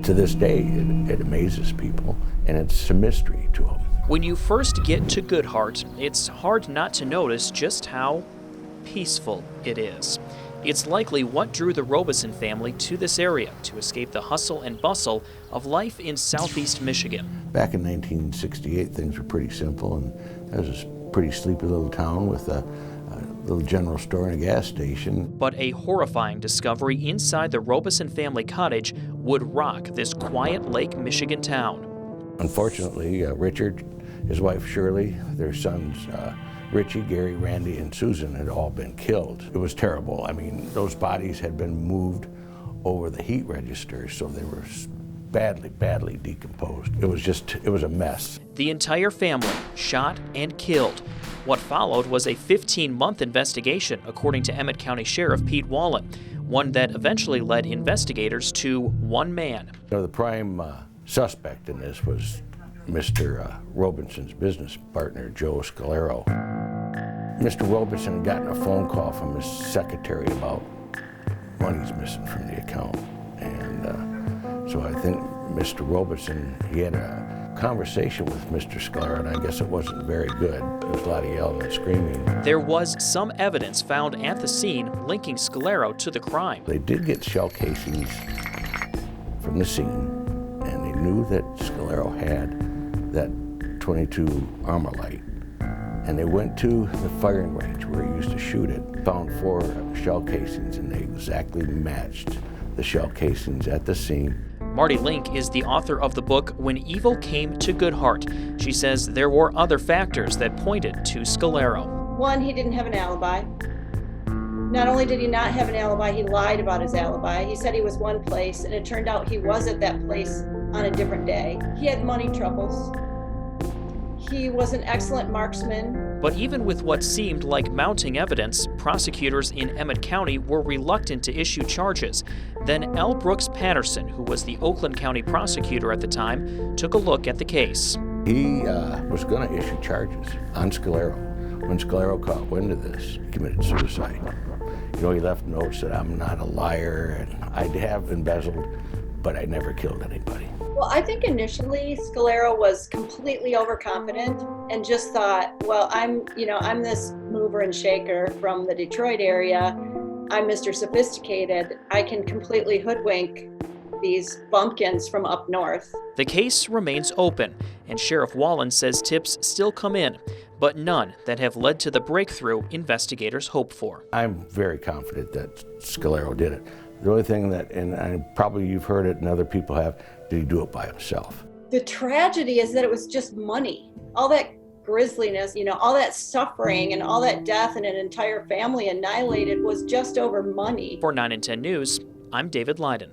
To this day, it amazes people, and it's a mystery to them. When you first get to Good Hart, it's hard not to notice just how peaceful it is. It's likely what drew the Robeson family to this area, to escape the hustle and bustle of life in southeast Michigan. Back in 1968, things were pretty simple, and that was a pretty sleepy little town with a little general store and a gas station. But a horrifying discovery inside the Robeson family cottage would rock this quiet Lake Michigan town. Unfortunately, Richard, his wife Shirley, their sons Richie, Gary, Randy, and Susan had all been killed. It was terrible. I mean, those bodies had been moved over the heat registers, so they were badly decomposed. It was a mess. The entire family shot and killed. What followed was a 15-month investigation, according to Emmett County Sheriff Pete Wallen, one that eventually led investigators to one man. The prime suspect in this was Mr. Robeson's business partner, Joe Scalero. Mr. Robeson had gotten a phone call from his secretary about money's missing from the account. And so I think Mr. Robeson, he had a conversation with Mr. Scalero, and I guess it wasn't very good. There was a lot of yelling and screaming. There was some evidence found at the scene linking Scalero to the crime. They did get shell casings from the scene, and they knew that Scalero had that .22 Armalite. And they went to the firing range where he used to shoot it, found 4 shell casings, and they exactly matched the shell casings at the scene. Marty Link is the author of the book When Evil Came to Good Hart. She says there were other factors that pointed to Scalero. One, he didn't have an alibi. Not only did he not have an alibi, he lied about his alibi. He said he was one place, and it turned out he was at that place on a different day. He had money troubles. He was an excellent marksman. But even with what seemed like mounting evidence, prosecutors in Emmett County were reluctant to issue charges. Then L. Brooks Patterson, who was the Oakland County prosecutor at the time, took a look at the case. He was going to issue charges on Scalero. When Scalero caught wind of this, he committed suicide. You know, he left notes that I'm not a liar, and I have embezzled, but I never killed anybody. Well, I think initially Scalero was completely overconfident and just thought, well, I'm this mover and shaker from the Detroit area. I'm Mr. Sophisticated. I can completely hoodwink these bumpkins from up north. The case remains open, and Sheriff Wallen says tips still come in, but none that have led to the breakthrough investigators hope for. I'm very confident that Scalero did it. The only thing that, and probably you've heard it and other people have, did he do it by himself? The tragedy is that it was just money. All that grisliness, all that suffering and all that death and an entire family annihilated was just over money. For 9 and 10 News, I'm David Leiden.